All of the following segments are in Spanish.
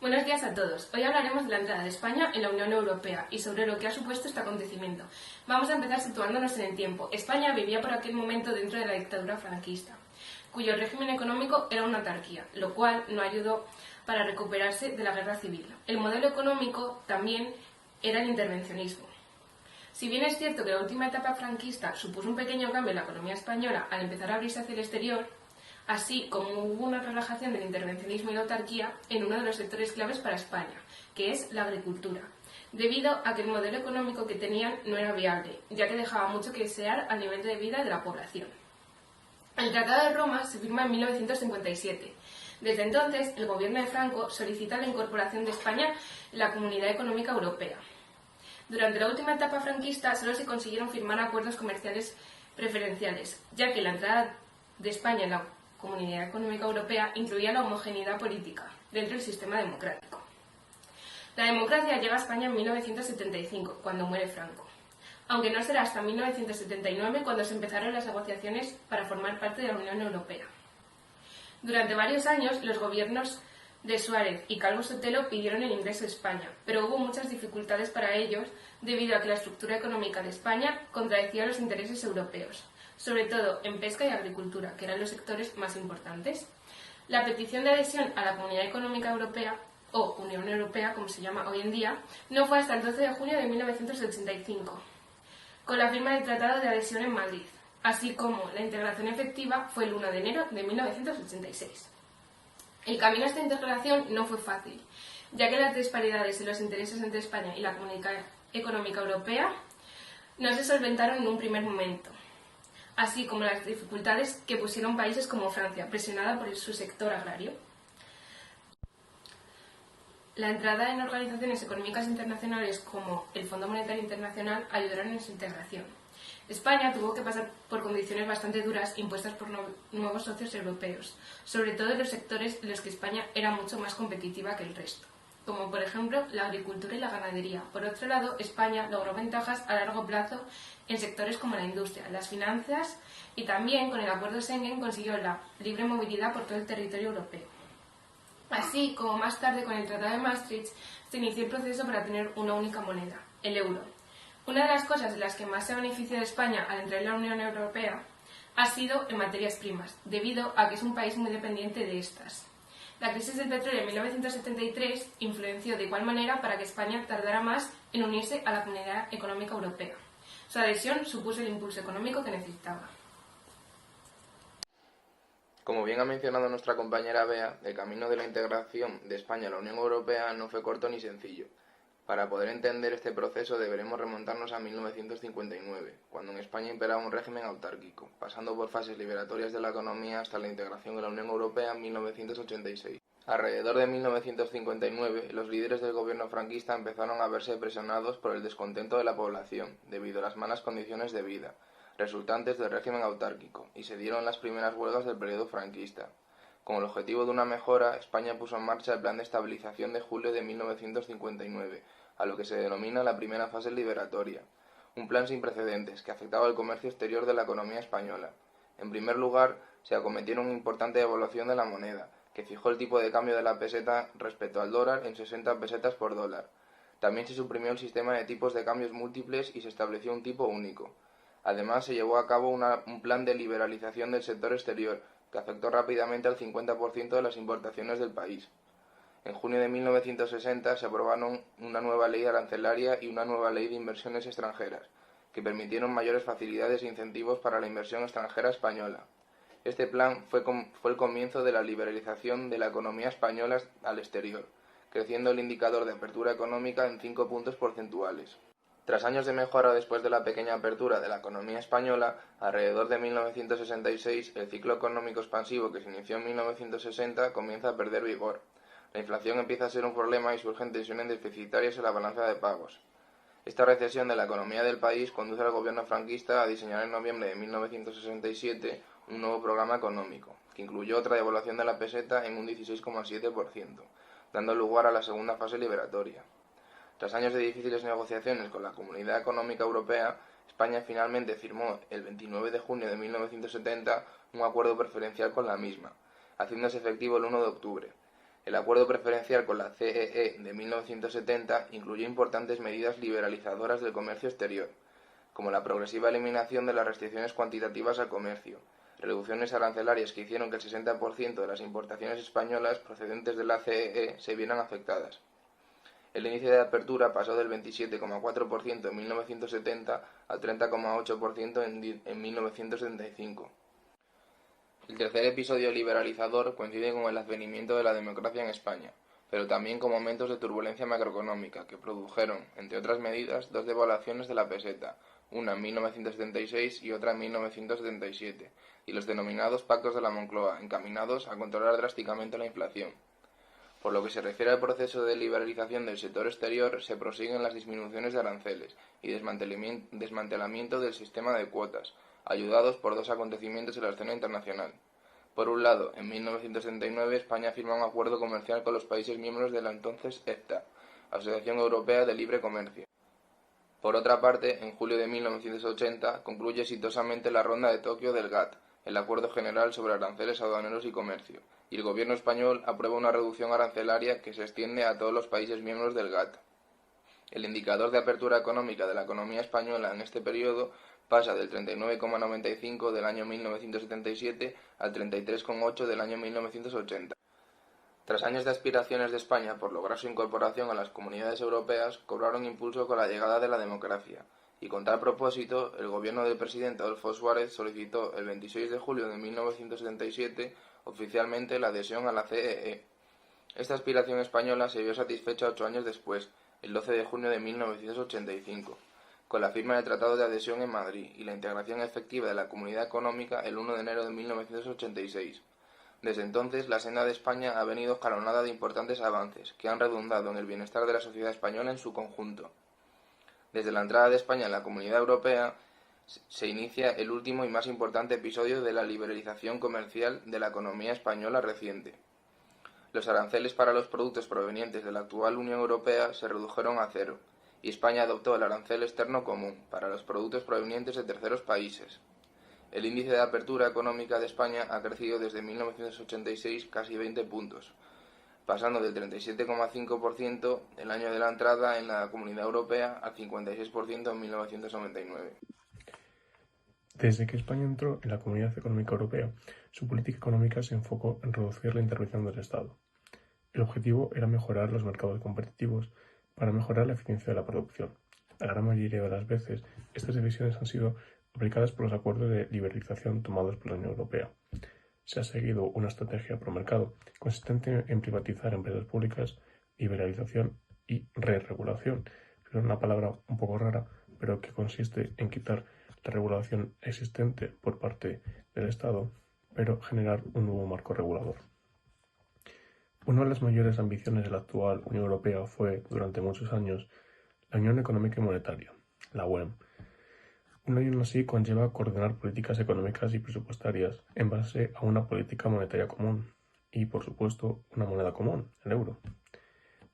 Buenos días a todos. Hoy hablaremos de la entrada de España en la Unión Europea y sobre lo que ha supuesto este acontecimiento. Vamos a empezar situándonos en el tiempo. España vivía por aquel momento dentro de la dictadura franquista, cuyo régimen económico era una autarquía, lo cual no ayudó para recuperarse de la guerra civil. El modelo económico también era el intervencionismo. Si bien es cierto que la última etapa franquista supuso un pequeño cambio en la economía española al empezar a abrirse hacia el exterior, así como hubo una relajación del intervencionismo y la autarquía en uno de los sectores claves para España, que es la agricultura, debido a que el modelo económico que tenían no era viable, ya que dejaba mucho que desear al nivel de vida de la población. El Tratado de Roma se firma en 1957. Desde entonces, el gobierno de Franco solicita la incorporación de España en la Comunidad Económica Europea. Durante la última etapa franquista solo se consiguieron firmar acuerdos comerciales preferenciales, ya que la entrada de España en la Comunidad Económica Europea incluía la homogeneidad política dentro del sistema democrático. La democracia llega a España en 1975, cuando muere Franco, aunque no será hasta 1979 cuando se empezaron las negociaciones para formar parte de la Unión Europea. Durante varios años, los gobiernos de Suárez y Calvo Sotelo pidieron el ingreso a España, pero hubo muchas dificultades para ellos debido a que la estructura económica de España contradecía los intereses europeos, sobre todo en pesca y agricultura, que eran los sectores más importantes. La petición de adhesión a la Comunidad Económica Europea, o Unión Europea como se llama hoy en día, no fue hasta el 12 de junio de 1985, con la firma del Tratado de Adhesión en Madrid, así como la integración efectiva fue el 1 de enero de 1986. El camino a esta integración no fue fácil, ya que las disparidades en los intereses entre España y la Comunidad Económica Europea no se solventaron en un primer momento, así como las dificultades que pusieron países como Francia, presionada por su sector agrario. La entrada en organizaciones económicas internacionales como el Fondo Monetario Internacional ayudaron en su integración. España tuvo que pasar por condiciones bastante duras impuestas por nuevos socios europeos, sobre todo en los sectores en los que España era mucho más competitiva que el resto, como por ejemplo la agricultura y la ganadería. Por otro lado, España logró ventajas a largo plazo en sectores como la industria, las finanzas y también con el Acuerdo Schengen consiguió la libre movilidad por todo el territorio europeo. Así como más tarde con el Tratado de Maastricht se inició el proceso para tener una única moneda, el euro. Una de las cosas de las que más se ha beneficiado España al entrar en la Unión Europea ha sido en materias primas, debido a que es un país muy dependiente de estas. La crisis del petróleo en 1973 influenció de igual manera para que España tardara más en unirse a la Comunidad Económica Europea. Su adhesión supuso el impulso económico que necesitaba. Como bien ha mencionado nuestra compañera Bea, el camino de la integración de España a la Unión Europea no fue corto ni sencillo. Para poder entender este proceso deberemos remontarnos a 1959, cuando en España imperaba un régimen autárquico, pasando por fases liberatorias de la economía hasta la integración en la Unión Europea en 1986. Alrededor de 1959, los líderes del gobierno franquista empezaron a verse presionados por el descontento de la población, debido a las malas condiciones de vida resultantes del régimen autárquico, y se dieron las primeras huelgas del periodo franquista. Con el objetivo de una mejora, España puso en marcha el Plan de Estabilización de julio de 1959, a lo que se denomina la primera fase liberatoria, un plan sin precedentes que afectaba al comercio exterior de la economía española. En primer lugar, se acometió una importante devaluación de la moneda, que fijó el tipo de cambio de la peseta respecto al dólar en 60 pesetas por dólar. También se suprimió el sistema de tipos de cambios múltiples y se estableció un tipo único. Además, se llevó a cabo un plan de liberalización del sector exterior, que afectó rápidamente al 50% de las importaciones del país. En junio de 1960 se aprobaron una nueva ley arancelaria y una nueva ley de inversiones extranjeras, que permitieron mayores facilidades e incentivos para la inversión extranjera española. Este plan fue el comienzo de la liberalización de la economía española al exterior, creciendo el indicador de apertura económica en 5 puntos porcentuales. Tras años de mejora después de la pequeña apertura de la economía española, alrededor de 1966 el ciclo económico expansivo que se inició en 1960 comienza a perder vigor. La inflación empieza a ser un problema y surgen tensiones deficitarias en la balanza de pagos. Esta recesión de la economía del país conduce al gobierno franquista a diseñar en noviembre de 1967 un nuevo programa económico, que incluyó otra devaluación de la peseta en un 16,7%, dando lugar a la segunda fase liberatoria. Tras años de difíciles negociaciones con la Comunidad Económica Europea, España finalmente firmó el 29 de junio de 1970 un acuerdo preferencial con la misma, haciéndose efectivo el 1 de octubre. El acuerdo preferencial con la CEE de 1970 incluyó importantes medidas liberalizadoras del comercio exterior, como la progresiva eliminación de las restricciones cuantitativas al comercio, reducciones arancelarias que hicieron que el 60% de las importaciones españolas procedentes de la CEE se vieran afectadas. El índice de apertura pasó del 27,4% en 1970 al 30,8% en 1975. El tercer episodio liberalizador coincide con el advenimiento de la democracia en España, pero también con momentos de turbulencia macroeconómica que produjeron, entre otras medidas, dos devaluaciones de la peseta, una en 1976 y otra en 1977, y los denominados pactos de la Moncloa, encaminados a controlar drásticamente la inflación. Por lo que se refiere al proceso de liberalización del sector exterior, se prosiguen las disminuciones de aranceles y desmantelamiento del sistema de cuotas, ayudados por dos acontecimientos en la escena internacional. Por un lado, en 1979 España firma un acuerdo comercial con los países miembros de la entonces EFTA, Asociación Europea de Libre Comercio. Por otra parte, en julio de 1980 concluye exitosamente la ronda de Tokio del GATT, el Acuerdo General sobre Aranceles Aduaneros y Comercio, y el gobierno español aprueba una reducción arancelaria que se extiende a todos los países miembros del GATT. El indicador de apertura económica de la economía española en este periodo pasa del 39,95 del año 1977 al 33,8 del año 1980. Tras años de aspiraciones de España por lograr su incorporación a las comunidades europeas, cobraron impulso con la llegada de la democracia, y con tal propósito, el gobierno del presidente Adolfo Suárez solicitó el 26 de julio de 1977 oficialmente la adhesión a la CEE. Esta aspiración española se vio satisfecha 8 años después, el 12 de junio de 1985, con la firma del Tratado de Adhesión en Madrid y la integración efectiva de la Comunidad Económica el 1 de enero de 1986. Desde entonces, la senda de España ha venido escalonada de importantes avances, que han redundado en el bienestar de la sociedad española en su conjunto. Desde la entrada de España en la Comunidad Europea, se inicia el último y más importante episodio de la liberalización comercial de la economía española reciente. Los aranceles para los productos provenientes de la actual Unión Europea se redujeron a cero, y España adoptó el arancel externo común para los productos provenientes de terceros países. El índice de apertura económica de España ha crecido desde 1986 casi 20 puntos, pasando del 37,5% el año de la entrada en la Comunidad Europea al 56% en 1999. Desde que España entró en la Comunidad Económica Europea, su política económica se enfocó en reducir la intervención del Estado. El objetivo era mejorar los mercados competitivos para mejorar la eficiencia de la producción. La gran mayoría de las veces, estas decisiones han sido aplicadas por los acuerdos de liberalización tomados por la Unión Europea. Se ha seguido una estrategia pro mercado consistente en privatizar empresas públicas, liberalización y re-regulación, que es una palabra un poco rara, pero que consiste en quitar la regulación existente por parte del Estado, pero generar un nuevo marco regulador. Una de las mayores ambiciones de la actual Unión Europea fue, durante muchos años, la Unión Económica y Monetaria, la UEM. Una unión así conlleva coordinar políticas económicas y presupuestarias en base a una política monetaria común y, por supuesto, una moneda común, el euro.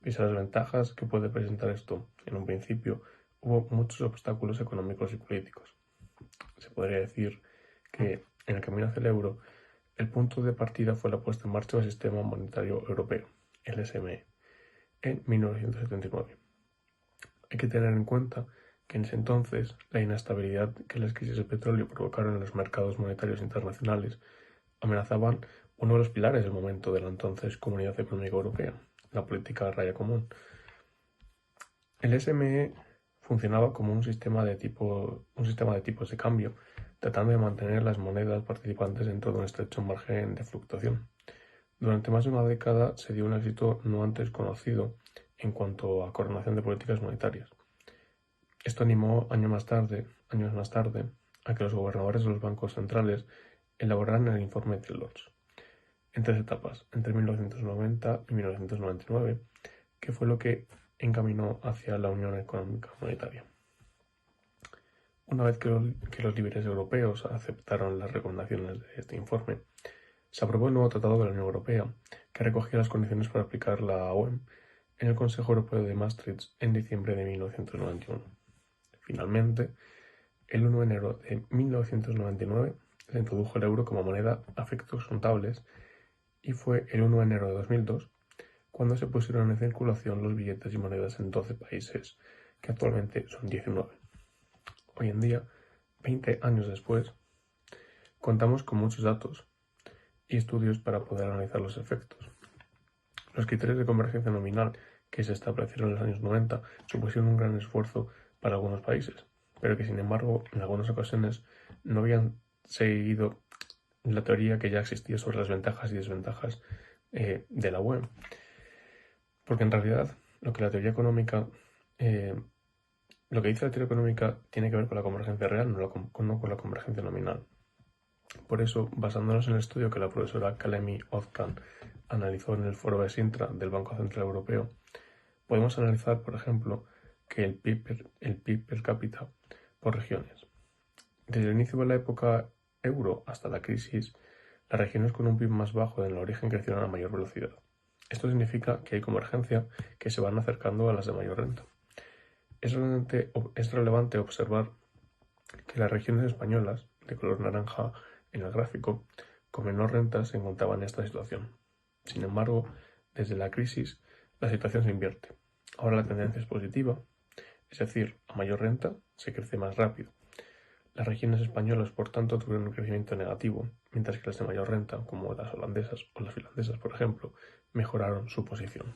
Pese a las ventajas que puede presentar esto, en un principio hubo muchos obstáculos económicos y políticos. Se podría decir que, en el camino hacia el euro, el punto de partida fue la puesta en marcha del Sistema Monetario Europeo, el SME, en 1979. Hay que tener en cuenta que en ese entonces la inestabilidad que las crisis de petróleo provocaron en los mercados monetarios internacionales amenazaban uno de los pilares del momento de la entonces Comunidad Económica Europea, la política raya común. El SME funcionaba como un sistema de tipos de cambio, tratando de mantener las monedas participantes dentro de un estrecho margen de fluctuación. Durante más de una década se dio un éxito no antes conocido en cuanto a coordinación de políticas monetarias. Esto animó años más tarde, a que los gobernadores de los bancos centrales elaboraran el informe de Lodz, en 3 etapas, entre 1990 y 1999, que fue lo que encaminó hacia la Unión Económica Monetaria. Una vez que los líderes europeos aceptaron las recomendaciones de este informe, se aprobó el nuevo Tratado de la Unión Europea, que recogía las condiciones para aplicar la OEM en el Consejo Europeo de Maastricht en diciembre de 1991. Finalmente, el 1 de enero de 1999 se introdujo el euro como moneda a efectos contables y fue el 1 de enero de 2002 cuando se pusieron en circulación los billetes y monedas en 12 países, que actualmente son 19. Hoy en día, 20 años después, contamos con muchos datos y estudios para poder analizar los efectos. Los criterios de convergencia nominal que se establecieron en los años 90 supusieron un gran esfuerzo para algunos países, pero que sin embargo en algunas ocasiones no habían seguido la teoría que ya existía sobre las ventajas y desventajas de la UE. Porque en realidad lo que dice la teoría económica tiene que ver con la convergencia real, no con la convergencia nominal. Por eso, basándonos en el estudio que la profesora Kallemi Ozkan analizó en el foro de Sintra del Banco Central Europeo, podemos analizar, por ejemplo, que el PIB per cápita por regiones. Desde el inicio de la época euro hasta la crisis, las regiones con un PIB más bajo en el origen crecieron a mayor velocidad. Esto significa que hay convergencia, que se van acercando a las de mayor renta. Es relevante observar que las regiones españolas, de color naranja en el gráfico, con menor renta se encontraban en esta situación. Sin embargo, desde la crisis, la situación se invierte. Ahora la tendencia es positiva, es decir, a mayor renta se crece más rápido. Las regiones españolas, por tanto, tuvieron un crecimiento negativo, mientras que las de mayor renta, como las holandesas o las finlandesas, por ejemplo, mejoraron su posición.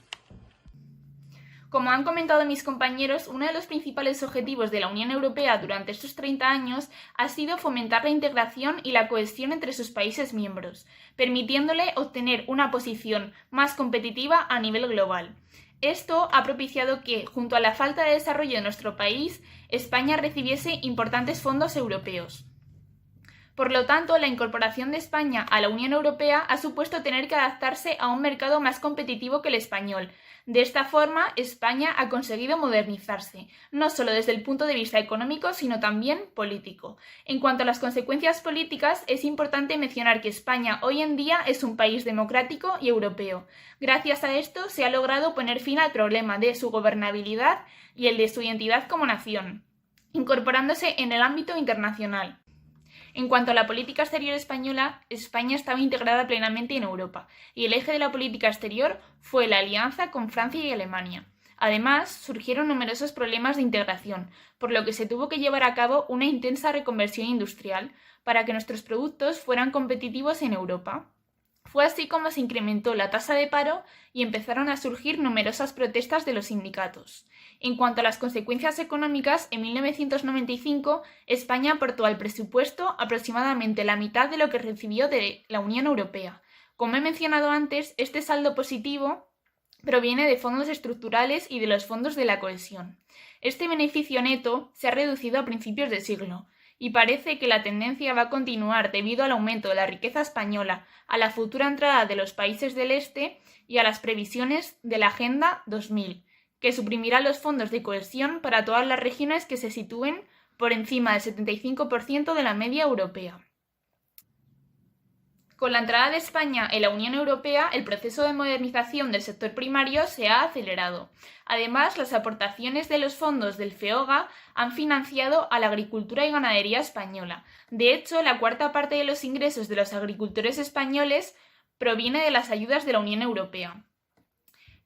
Como han comentado mis compañeros, uno de los principales objetivos de la Unión Europea durante estos 30 años ha sido fomentar la integración y la cohesión entre sus países miembros, permitiéndole obtener una posición más competitiva a nivel global. Esto ha propiciado que, junto a la falta de desarrollo de nuestro país, España recibiese importantes fondos europeos. Por lo tanto, la incorporación de España a la Unión Europea ha supuesto tener que adaptarse a un mercado más competitivo que el español. De esta forma, España ha conseguido modernizarse, no solo desde el punto de vista económico, sino también político. En cuanto a las consecuencias políticas, es importante mencionar que España hoy en día es un país democrático y europeo. Gracias a esto se ha logrado poner fin al problema de su gobernabilidad y el de su identidad como nación, incorporándose en el ámbito internacional. En cuanto a la política exterior española, España estaba integrada plenamente en Europa, y el eje de la política exterior fue la alianza con Francia y Alemania. Además, surgieron numerosos problemas de integración, por lo que se tuvo que llevar a cabo una intensa reconversión industrial para que nuestros productos fueran competitivos en Europa. Fue así como se incrementó la tasa de paro y empezaron a surgir numerosas protestas de los sindicatos. En cuanto a las consecuencias económicas, en 1995 España aportó al presupuesto aproximadamente la mitad de lo que recibió de la Unión Europea. Como he mencionado antes, este saldo positivo proviene de fondos estructurales y de los fondos de la cohesión. Este beneficio neto se ha reducido a principios de siglo, y parece que la tendencia va a continuar debido al aumento de la riqueza española, a la futura entrada de los países del Este y a las previsiones de la Agenda 2000, que suprimirá los fondos de cohesión para todas las regiones que se sitúen por encima del 75% de la media europea. Con la entrada de España en la Unión Europea, el proceso de modernización del sector primario se ha acelerado. Además, las aportaciones de los fondos del FEOGA han financiado a la agricultura y ganadería española. De hecho, la cuarta parte de los ingresos de los agricultores españoles proviene de las ayudas de la Unión Europea.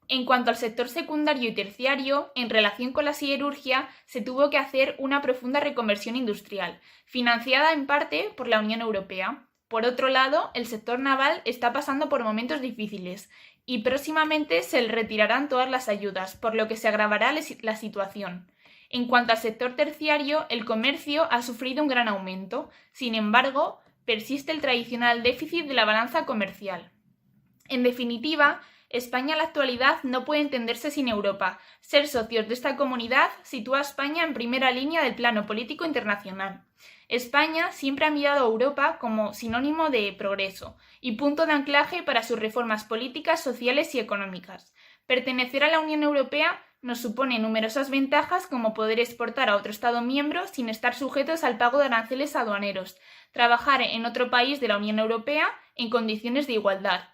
En cuanto al sector secundario y terciario, en relación con la siderurgia, se tuvo que hacer una profunda reconversión industrial, financiada en parte por la Unión Europea. Por otro lado, el sector naval está pasando por momentos difíciles y próximamente se le retirarán todas las ayudas, por lo que se agravará la situación. En cuanto al sector terciario, el comercio ha sufrido un gran aumento. Sin embargo, persiste el tradicional déficit de la balanza comercial. En definitiva, España en la actualidad no puede entenderse sin Europa. Ser socios de esta comunidad sitúa a España en primera línea del plano político internacional. España siempre ha mirado a Europa como sinónimo de progreso y punto de anclaje para sus reformas políticas, sociales y económicas. Pertenecer a la Unión Europea nos supone numerosas ventajas como poder exportar a otro Estado miembro sin estar sujetos al pago de aranceles aduaneros, trabajar en otro país de la Unión Europea en condiciones de igualdad,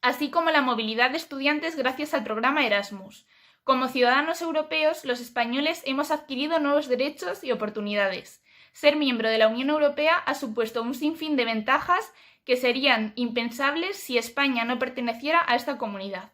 así como la movilidad de estudiantes gracias al programa Erasmus. Como ciudadanos europeos, los españoles hemos adquirido nuevos derechos y oportunidades. Ser miembro de la Unión Europea ha supuesto un sinfín de ventajas que serían impensables si España no perteneciera a esta comunidad.